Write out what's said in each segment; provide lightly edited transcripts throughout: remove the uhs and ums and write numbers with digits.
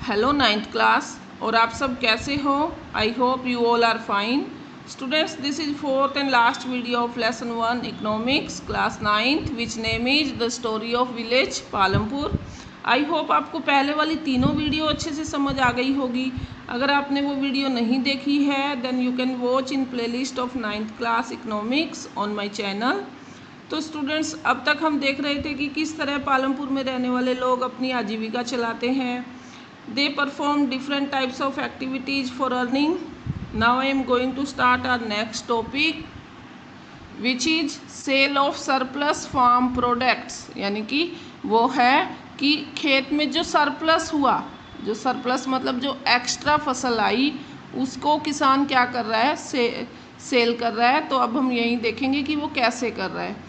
Hello ninth class. और आप सब कैसे हो? I hope you all are fine. Students, this is fourth and last video of lesson 1 economics class 9th which name is the story of village Palampur. I hope आपको पहले वाली तीनों video अच्छे से समझ आ गई होगी। अगर आपने वो वीडियो नहीं देखी है then you can watch in playlist of 9th class economics on my channel. तो स्टूडेंट्स, अब तक हम देख रहे थे कि किस तरह पालमपुर में रहने वाले लोग अपनी आजीविका चलाते हैं। They perform different types of activities for earning. Now I am going to start our next topic, which is sale of surplus farm products। यानी कि वो है कि खेत में जो सरप्लस हुआ, जो सरप्लस मतलब जो एक्स्ट्रा फसल आई, उसको किसान क्या कर रहा है, सेल कर रहा है। तो अब हम यही देखेंगे कि वो कैसे कर रहा है।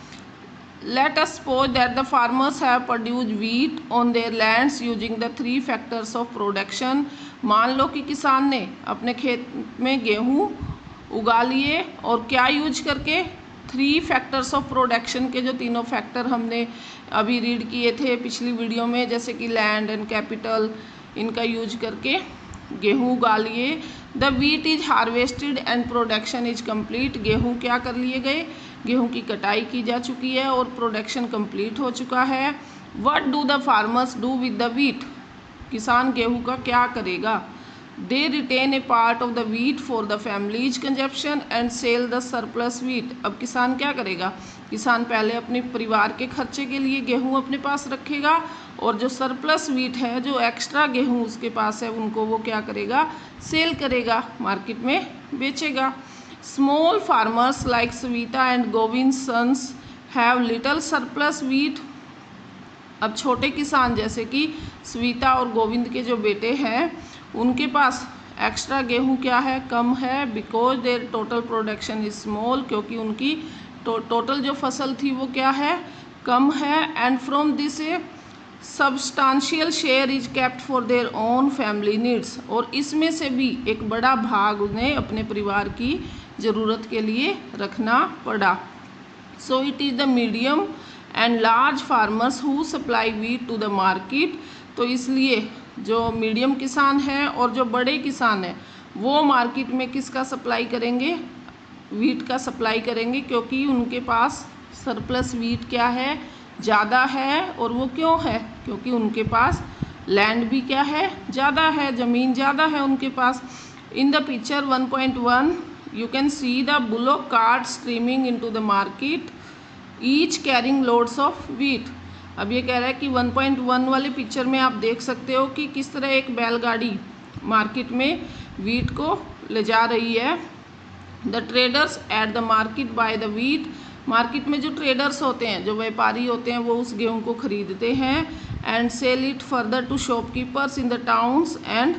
Let us suppose that the farmers have produced wheat on their lands using the 3 factors of production। मान लो कि किसान ने अपने खेत में गेहूँ उगा लिए और क्या यूज करके, 3 फैक्टर्स ऑफ प्रोडक्शन के जो तीनों फैक्टर हमने अभी रीड किए थे पिछली वीडियो में, जैसे कि लैंड एंड कैपिटल, इनका यूज करके गेहूँ उगा लिए। The wheat is harvested and production is complete. गेहूँ क्या कर लिए गए, गेहूं की कटाई की जा चुकी है और प्रोडक्शन कंप्लीट हो चुका है। What do the farmers do with the wheat. किसान गेहूं का क्या करेगा। They retain a part of the wheat for the families consumption and sell the surplus wheat. अब किसान क्या करेगा, किसान पहले अपने परिवार के खर्चे के लिए गेहूं अपने पास रखेगा और जो सरप्लस वीट है, जो एक्स्ट्रा गेहूं उसके पास है, उनको वो क्या करेगा, सेल करेगा, मार्केट में बेचेगा। Small farmers like Savita and Govind's sons have little surplus wheat। अब छोटे किसान जैसे कि सविता और गोविंद के जो बेटे हैं, उनके पास एक्स्ट्रा गेहूं क्या है, कम है। Because their total production is small, क्योंकि उनकी टोटल जो फसल थी वो क्या है, कम है। And from this substantial share is kept for their own family needs. और इसमें से भी एक बड़ा भाग उन्हें अपने परिवार की ज़रूरत के लिए रखना पड़ा। So it is the medium and large farmers who supply wheat to the market. तो इसलिए जो मीडियम किसान हैं और जो बड़े किसान हैं वो मार्केट में किसका सप्लाई करेंगे, वीट का सप्लाई करेंगे, क्योंकि उनके पास सरप्लस वीट क्या है, ज़्यादा है। और वो क्यों है, क्योंकि उनके पास लैंड भी क्या है, ज़्यादा है, ज़मीन ज़्यादा है उनके पास। In the picture 1.1 you can see the bullock cart streaming into the market each carrying loads of wheat। अब ये कह रहा है कि 1.1 वाले पिक्चर में आप देख सकते हो कि किस तरह एक बैलगाड़ी मार्केट में वीट को ले जा रही है। The traders at the market by the wheat. Market में जो ट्रेडर्स होते हैं, जो व्यापारी होते हैं, वो उस गेहूँ को खरीदते हैं। And sell it further to shopkeepers in the towns and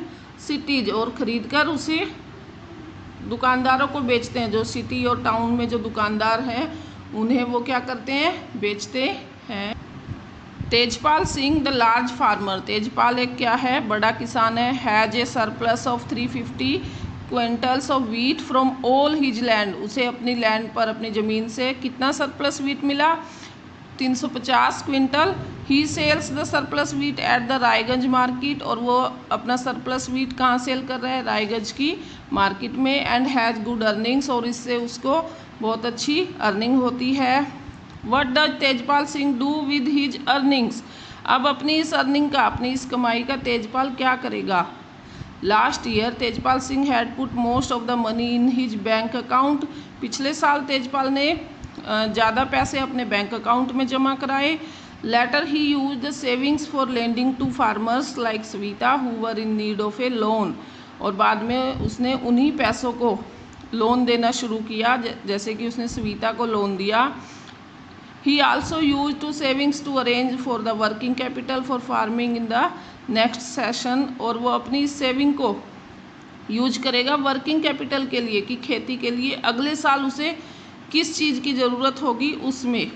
cities. और ख़रीद कर उसे दुकानदारों को बेचते हैं। जो सिटी और टाउन में जो दुकानदार हैं उन्हें वो क्या करते हैं, बेचते हैं। Tejpal Singh the large farmer. Tejpal एक क्या है, बड़ा किसान है। Has a surplus of 350 quintals of wheat from all his land. उसे अपनी लैंड पर, अपनी ज़मीन से कितना सरप्लस वीट मिला, 350 quintal. He sells the surplus wheat at the Raiganj market. और वो अपना सरप्लस वीट कहाँ सेल कर रहा है, रायगंज की मार्केट में। And has good earnings. और इससे उसको बहुत अच्छी अर्निंग होती है। What does Tejpal Singh do with his earnings. अब अपनी इस अर्निंग का, अपनी इस कमाई का तेजपाल क्या करेगा। Last year Tejpal Singh had put most of the money in his bank account. पिछले साल तेजपाल ने ज़्यादा पैसे अपने बैंक अकाउंट में जमा कराए। Later he use the savings for lending to farmers like Savita who were in need of a loan. और बाद में उसने उन्हीं पैसों को लोन देना शुरू किया, जैसे कि उसने सविता को लोन दिया। He also use to savings to arrange for the working capital for farming in the next session. और वो अपनी इस सेविंग को यूज करेगा वर्किंग कैपिटल के लिए, कि खेती के लिए अगले साल उसे किस चीज़ की ज़रूरत होगी उसमें।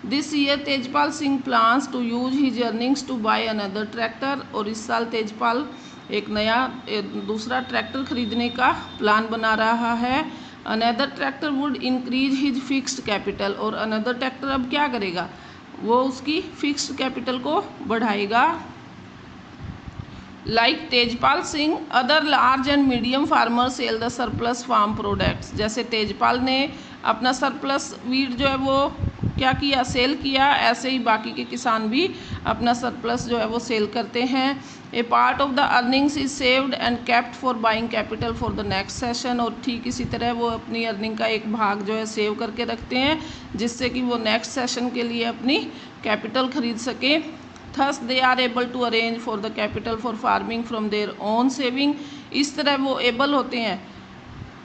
This year Tejpal Singh plans to use his earnings to buy another tractor. और इस साल तेजपाल एक नया दूसरा ट्रैक्टर खरीदने का प्लान बना रहा है। Another tractor would increase his fixed capital. और अनदर ट्रैक्टर अब क्या करेगा, वो उसकी फिक्स्ड कैपिटल को बढ़ाएगा। Like Tejpal Singh, other large and medium farmer sell the surplus farm products. जैसे तेजपाल ने अपना सरप्लस वीट जो है वो क्या किया, सेल किया, ऐसे ही बाकी के किसान भी अपना सरप्लस जो है वो सेल करते हैं। A part of the earnings is saved and kept for buying capital for the next session. और ठीक इसी तरह वो अपनी अर्निंग का एक भाग जो है सेव करके रखते हैं, जिससे कि वो नेक्स्ट सेशन के लिए अपनी कैपिटल खरीद सके। Thus they are able to arrange for the capital for farming from their own saving. इस तरह वो एबल होते हैं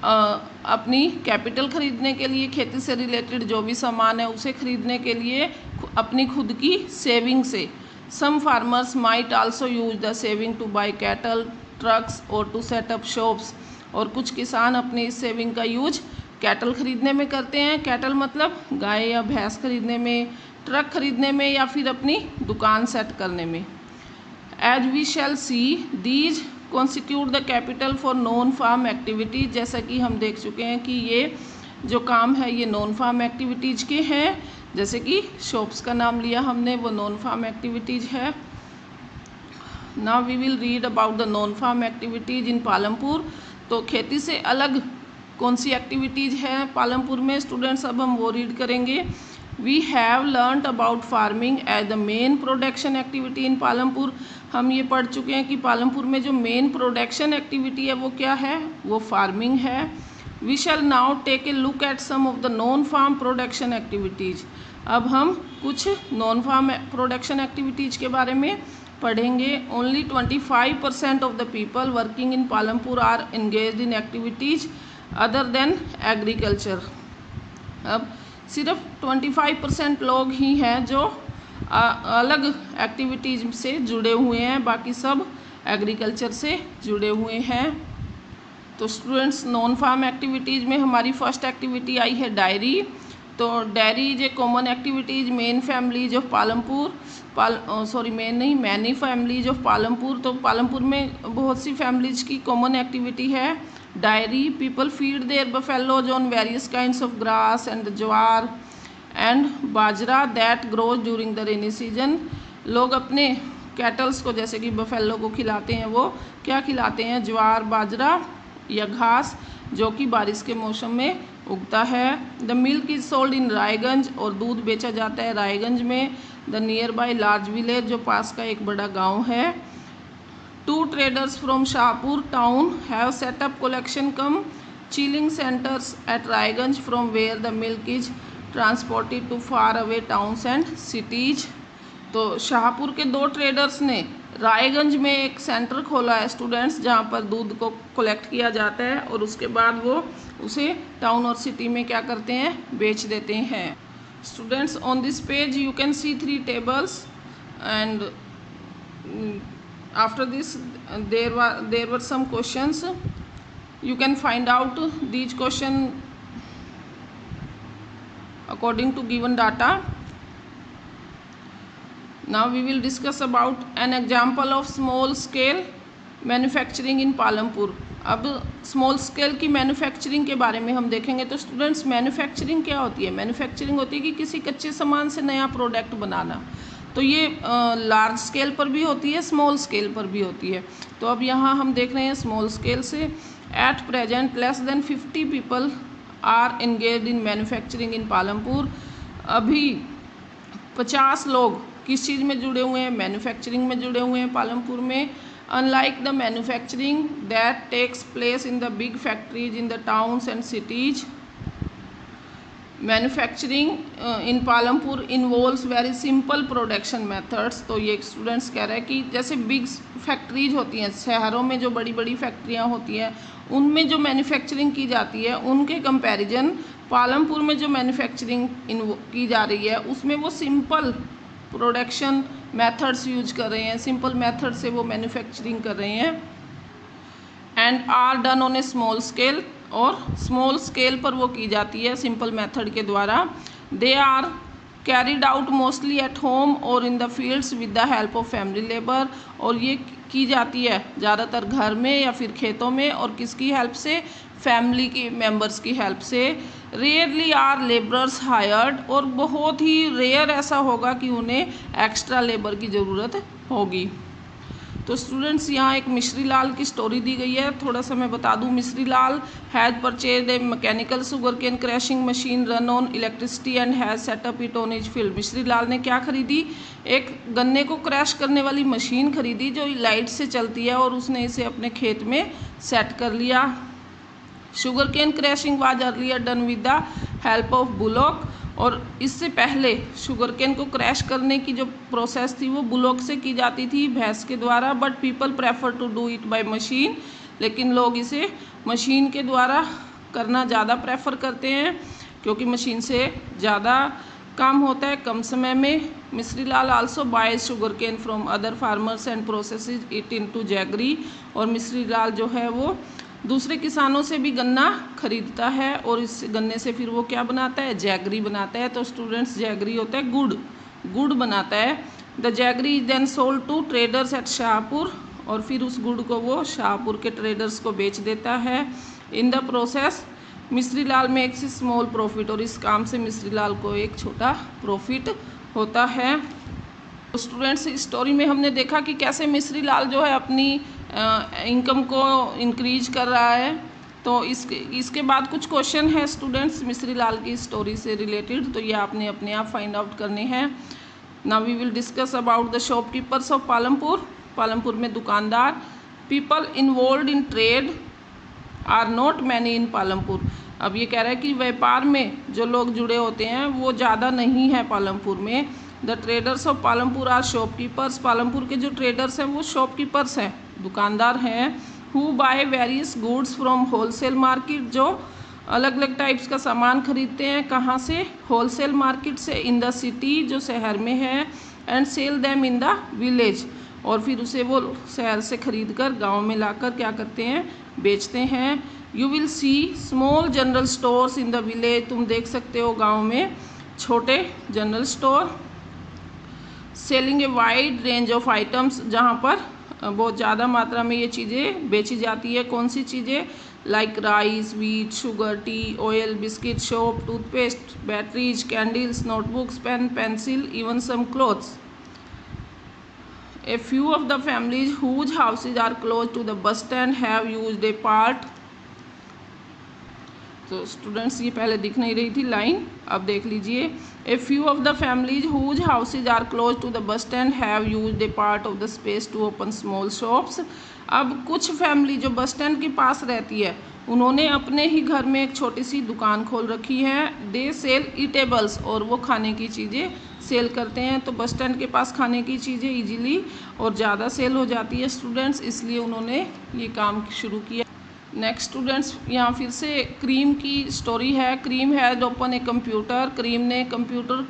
अपनी कैपिटल खरीदने के लिए, खेती से रिलेटेड जो भी सामान है उसे खरीदने के लिए अपनी खुद की सेविंग से। Some farmers might also use the saving to buy cattle, trucks और टू सेट अप शॉप्स। और कुछ किसान अपनी इस सेविंग का यूज कैटल खरीदने में करते हैं। कैटल मतलब गाय या भैंस खरीदने में, ट्रक खरीदने में, या फिर अपनी दुकान सेट करने में। As we shall see these constitute the capital for non farm activities. जैसा कि हम देख चुके हैं कि ये जो काम है ये नॉन फार्म एक्टिविटीज़ के हैं। जैसे कि शॉप्स का नाम लिया हमने, वो नॉन फार्म एक्टिविटीज़ है। Now we will read about the non farm activities in Palampur. तो खेती से अलग कौन सी एक्टिविटीज़ हैं पालमपुर में स्टूडेंट्स, अब हम वो रीड करेंगे। We have learned about farming as the main production activity in Palampur. हम ये पढ़ चुके हैं कि पालमपुर में जो मेन प्रोडक्शन एक्टिविटी है वो क्या है, वो फार्मिंग है। We shall now take a look at some of the non farm production activities. अब हम कुछ नॉन फार्म प्रोडक्शन एक्टिविटीज़ के बारे में पढ़ेंगे। Only 25% of the people working in Palampur are engaged in activities other than agriculture. अब सिर्फ 25% लोग ही हैं जो अलग एक्टिविटीज़ से जुड़े हुए हैं, बाकी सब एग्रीकल्चर से जुड़े हुए हैं। तो स्टूडेंट्स, नॉन फार्म एक्टिविटीज़ में हमारी फर्स्ट एक्टिविटी आई है डायरी। तो diary is a common activities main families of Palampur, many families of Palampur. तो पालमपुर में बहुत सी फैमिलीज की कॉमन एक्टिविटी है diary. People feed there buffaloes on various kinds of grass and jowar and bajra that grows during the rainy season. लोग अपने kettles को, जैसे कि बफेलो को खिलाते हैं, वो क्या खिलाते हैं, ज्वार, बाजरा या घास, जो कि बारिश के मौसम में उगता है। The milk is sold in Raiganj, और दूध बेचा जाता है रायगंज में। The near by large village, जो पास का एक बड़ा गांव है। 2 traders from Shahpur town have set up collection cum chilling centers at Raiganj from where the milk is transported to far away towns and cities। तो शाहपुर के 2 ट्रेडर्स ने रायगंज में एक सेंटर खोला है स्टूडेंट्स, जहाँ पर दूध को कलेक्ट किया जाता है और उसके बाद वो उसे टाउन और सिटी में क्या करते हैं, बेच देते हैं। Students, on this page you can see 3 tables and after this there were some questions. You can find out these question according to given data. Now we will discuss about an example of small scale manufacturing in Palampur. अब small scale की manufacturing के बारे में हम देखेंगे। तो students, manufacturing क्या होती है? मैन्युफैक्चरिंग होती है कि किसी कच्चे सामान से नया प्रोडक्ट बनाना। तो ये लार्ज स्केल पर भी होती है, स्मॉल स्केल पर भी होती है। तो अब यहाँ हम देख रहे हैं स्मॉल स्केल से। At present less than 50 people are engaged in manufacturing in Palampur. अभी 50 लोग किस चीज़ में जुड़े हुए हैं? मैन्युफैक्चरिंग में जुड़े हुए हैं पालमपुर में। Unlike the manufacturing that takes place in the big factories in the towns and cities, manufacturing in Palampur involves very simple production methods. तो ये स्टूडेंट्स कह रहे हैं कि जैसे बिग फैक्ट्रीज होती हैं, शहरों में जो बड़ी बड़ी फैक्ट्रियाँ होती हैं, उनमें जो मैन्युफैक्चरिंग की जाती है, उनके कंपैरिजन पालमपुर में जो मैन्युफैक्चरिंग की जा रही है उसमें वो सिंपल प्रोडक्शन मेथड्स यूज कर रहे हैं, सिंपल मेथड से वो मैन्युफैक्चरिंग कर रहे हैं। And are done on a small scale, और स्मॉल स्केल पर वो की जाती है सिंपल मेथड के द्वारा। They are carried out mostly at home और in the fields with the help of family labour, और ये की जाती है ज़्यादातर घर में या फिर खेतों में, और किसकी हेल्प से? फैमिली के मेंबर्स की हेल्प से। रेयरली आर लेबरर्स हायर्ड, और बहुत ही रेयर ऐसा होगा कि उन्हें एक्स्ट्रा लेबर की ज़रूरत होगी। तो स्टूडेंट्स यहाँ एक मिश्री लाल की स्टोरी दी गई है, थोड़ा सा मैं बता दूँ। Mishri Lal has purchase a mechanical sugar cane crushing machine run on electricity and has set up it on his field. Mishri Lal ने क्या खरीदी? एक गन्ने को क्रैश करने वाली मशीन खरीदी जो लाइट से चलती है, और उसने इसे अपने खेत में सेट कर लिया। Sugar cane crushing was earlier done with the help of bullock, और इससे पहले शुगर केन को क्रैश करने की जो प्रोसेस थी वो बुलॉक से की जाती थी, भैंस के द्वारा। But people prefer to do it by machine, लेकिन लोग इसे मशीन के द्वारा करना ज़्यादा प्रेफर करते हैं क्योंकि मशीन से ज़्यादा काम होता है कम समय में। Mishri Lal also buys sugar cane from other farmers and processes it into jaggery, और मिश्री लाल जो है वो दूसरे किसानों से भी गन्ना खरीदता है और इस गन्ने से फिर वो क्या बनाता है? जैगरी बनाता है। तो स्टूडेंट्स जैगरी होता है गुड़ बनाता है। The jaggery is then sold to traders at Shahpur, और फिर उस गुड़ को वो शाहपुर के ट्रेडर्स को बेच देता है। In the process Mishri Lal makes small profit, और इस काम से मिश्री लाल को एक छोटा प्रॉफिट होता है। तो स्टूडेंट्स इस स्टोरी में हमने देखा कि कैसे मिश्री लाल जो है अपनी इनकम को इंक्रीज कर रहा है। तो इसके बाद कुछ क्वेश्चन है स्टूडेंट्स मिश्री लाल की स्टोरी से रिलेटेड, तो ये आपने अपने आप फाइंड आउट करने हैं। Now we will discuss about the shopkeepers of Palampur. Palampur में दुकानदार। People involve in trade are not many in Palampur. अब ये कह रहा है कि व्यापार में जो लोग जुड़े होते हैं वो ज़्यादा नहीं है पालमपुर में। The traders of Palampur are shopkeepers. Palampur के जो ट्रेडर्स हैं वो शॉपकीपर्स हैं, दुकानदार हैं। Who buy various goods from wholesale market, जो अलग अलग टाइप्स का सामान खरीदते हैं। कहाँ से? होलसेल मार्केट से। इन द सिटी, जो शहर में है। And sell them in the village, और फिर उसे वो शहर से खरीद कर गाँव में लाकर क्या करते हैं? बेचते हैं। You will C small general stores in the village. तुम देख सकते हो गाँव में छोटे general store. Selling a wide range of items, जहाँ पर बहुत ज़्यादा मात्रा में ये चीज़ें बेची जाती है। कौन सी चीज़ें? Like rice, wheat, sugar, tea, oil, biscuit, soap, toothpaste, batteries, candles, notebooks, pen, pencil, even some clothes. A few of the families whose houses are close to the bus stand have used a part। तो students ये पहले दिख नहीं रही थी line, अब देख लीजिए। A few of the families whose houses are close to the bus stand have used a part of the space to open small shops। अब कुछ फैमिली जो बस स्टैंड के पास रहती है उन्होंने अपने ही घर में एक छोटी सी दुकान खोल रखी है। दे सेल ईटेबल्स, और वो खाने की चीज़ें सेल करते हैं। तो बस स्टैंड के पास खाने की चीज़ें इजीली और ज़्यादा सेल हो जाती है स्टूडेंट्स, इसलिए उन्होंने ये काम शुरू किया। नेक्स्ट स्टूडेंट्स यहाँ फिर से क्रीम की स्टोरी है। Karim had open a computer. Karim ने computer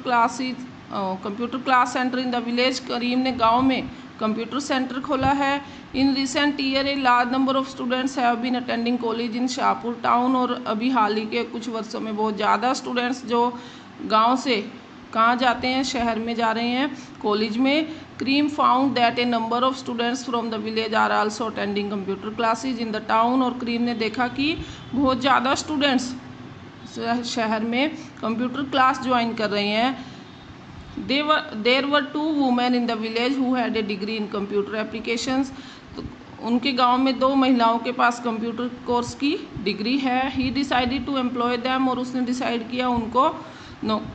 class centre in the village. Karim ने गांव में कंप्यूटर सेंटर खोला है। In recent year a large number of students have been attending college in Shahpur town, और अभी हाल ही के कुछ वर्षों में बहुत ज़्यादा स्टूडेंट्स जो गांव से कहाँ जाते हैं? शहर में जा रहे हैं, कॉलेज में। Kareem found that a number of students from the village are also attending computer classes in the town, और क्रीम ने देखा कि बहुत ज़्यादा स्टूडेंट्स शहर में कंप्यूटर क्लास ज्वाइन कर रहे हैं। There were 2 women in the village who had a degree in computer applications. तो उनके गांव में 2 महिलाओं के पास कंप्यूटर कोर्स की डिग्री है। He decided to employ them, और उसने डिसाइड किया उनको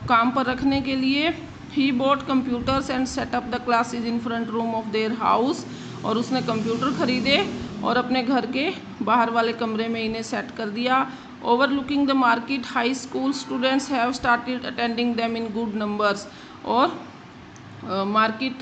काम पर रखने के लिए। He bought computers and setup the classes in front room of their house, और उसने कंप्यूटर खरीदे और अपने घर के बाहर वाले कमरे में इन्हें सेट कर दिया। Overlooking the market high school students have started attending them in good numbers, और मार्केट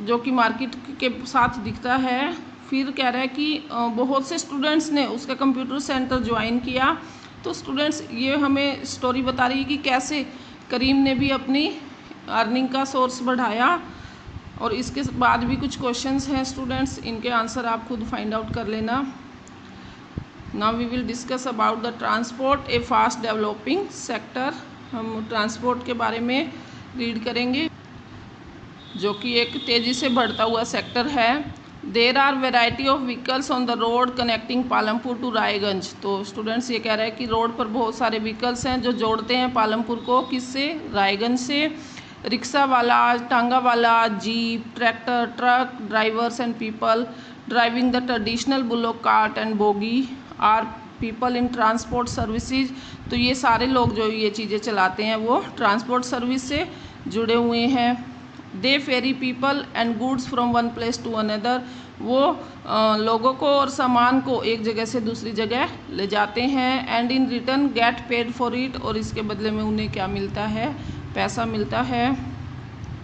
जो कि मार्केट के साथ दिखता है। फिर कह रहा है कि बहुत से स्टूडेंट्स ने उसका कंप्यूटर सेंटर ज्वाइन किया। तो स्टूडेंट्स ये हमें स्टोरी बता रही है कि कैसे करीम ने भी अपनी अर्निंग का सोर्स बढ़ाया। और इसके बाद भी कुछ क्वेश्चंस हैं स्टूडेंट्स, इनके आंसर आप खुद फाइंड आउट कर लेना। Now we will discuss about the transport, a fast developing sector. हम ट्रांसपोर्ट के बारे में रीड करेंगे जो कि एक तेज़ी से बढ़ता हुआ सेक्टर है। There are variety of vehicles on the road connecting Palampur to Raiganj. तो स्टूडेंट्स ये कह रहा है कि रोड पर बहुत सारे व्हीकल्स हैं जो जोड़ते हैं पालमपुर को किससे? रायगंज से। रिक्शा वाला, टांगा वाला, jeep, tractor, truck, drivers and people driving the traditional bullock cart and bogie are people in transport services. तो ये सारे लोग जो ये चीज़ें चलाते हैं वो ट्रांसपोर्ट सर्विस से जुड़े हुए हैं। They ferry people and goods from one place to another, वो लोगों को और सामान को एक जगह से दूसरी जगह ले जाते हैं। And in return get paid for it, और इसके बदले में उन्हें क्या मिलता है, पैसा मिलता है।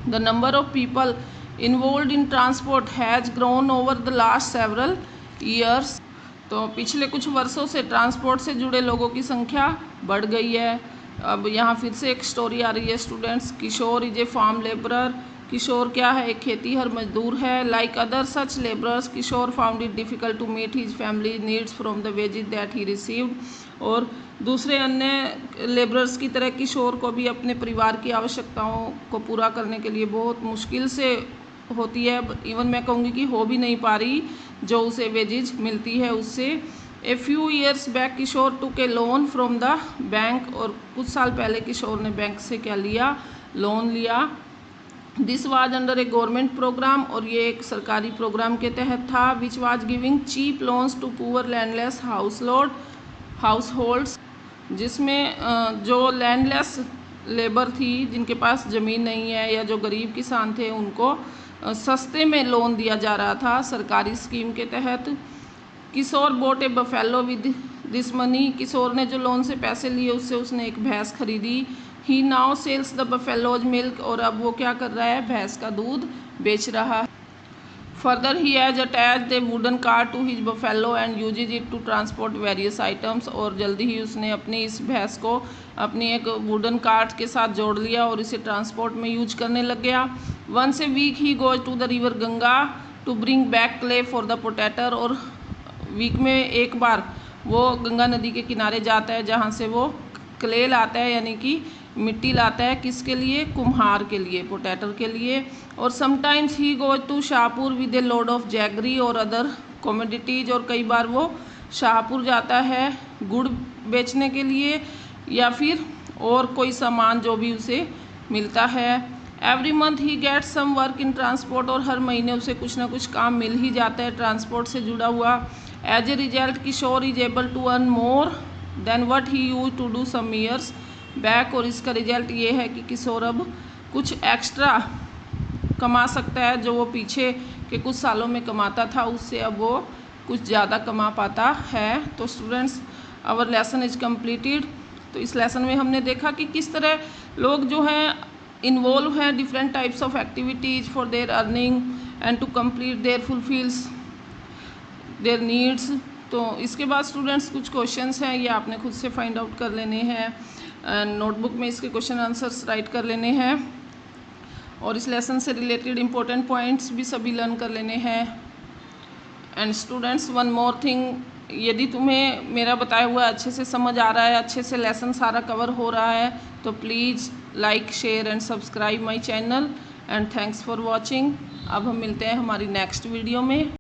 The number of people involve in transport has grown over the last several years. तो पिछले कुछ वर्षों से ट्रांसपोर्ट से जुड़े लोगों की संख्या बढ़ गई है। अब यहाँ फिर से एक स्टोरी आ रही है students. Kishore is a farm labourer, Kishore क्या है, एक खेतीहर मजदूर है। Like other such labourers, Kishore found it difficult to meet his family needs from the wages that he received. और दूसरे अन्य लेबरर्स की तरह किशोर को भी अपने परिवार की आवश्यकताओं को पूरा करने के लिए बहुत मुश्किल से होती है, इवन मैं कहूँगी कि हो भी नहीं पा रही जो उसे वेजेज मिलती है उससे। A few years back Kishore took a loan from the bank, और कुछ साल पहले किशोर ने बैंक से क्या लिया, लोन लिया। This was under a government programme, और ये एक सरकारी प्रोग्राम के तहत था। Which was giving cheap loans to poor landless households, जिसमें जो लैंडलेस लेबर थी, जिनके पास ज़मीन नहीं है या जो गरीब किसान थे, उनको सस्ते में लोन दिया जा रहा था सरकारी स्कीम के तहत। Kishore bought a buffalo with this money, Kishore ने जो लोन से पैसे लिए उससे उसने एक भैंस खरीदी। He now sells the buffalo's milk, और अब वो क्या कर रहा है, भैंस का दूध बेच रहा है। Further he has attached a wooden cart to his buffalo and uses it to transport various items, और जल्दी ही उसने अपनी इस भैंस को अपनी एक वुडन कार्ट के साथ जोड़ लिया और इसे ट्रांसपोर्ट में यूज करने लग गया। Once a week he goes to the river Ganga to bring back clay for the potter, और वीक में एक बार वो गंगा नदी के किनारे जाता है जहाँ से वो क्ले लाता है, यानी कि मिट्टी लाता है, किसके लिए, कुम्हार के लिए, पोटैटर के लिए। और sometimes he goes to Shahpur with a load of jaggery और अदर कॉमोडिटीज़, और कई बार वो शाहपुर जाता है गुड़ बेचने के लिए या फिर और कोई सामान जो भी उसे मिलता है। Every month he get some work in transport, और हर महीने उसे कुछ ना कुछ काम मिल ही जाता है ट्रांसपोर्ट से जुड़ा हुआ। As a result Kishore is able to earn more than what he used to do some years back, और इसका रिजल्ट ये है कि किशोर अब कुछ एक्स्ट्रा कमा सकता है, जो वो पीछे के कुछ सालों में कमाता था उससे अब वो कुछ ज़्यादा कमा पाता है। तो students, our lesson is completed. तो इस लेसन में हमने देखा कि किस तरह लोग जो हैं इन्वॉल्व हैं different types of activities for their earning and to complete their fulfils their needs. तो इसके बाद स्टूडेंट्स कुछ क्वेश्चंस हैं, ये आपने खुद से फाइंड आउट कर लेने हैं, नोटबुक में इसके क्वेश्चन आंसर्स राइट कर लेने हैं, और इस लेसन से रिलेटेड इंपॉर्टेंट पॉइंट्स भी सभी लर्न कर लेने हैं। And students, one more thing, यदि तुम्हें मेरा बताया हुआ अच्छे से समझ आ रहा है, अच्छे से लेसन सारा कवर हो रहा है, तो please like, share and subscribe my channel, and thanks for watching. अब हम मिलते हैं हमारी नेक्स्ट वीडियो में।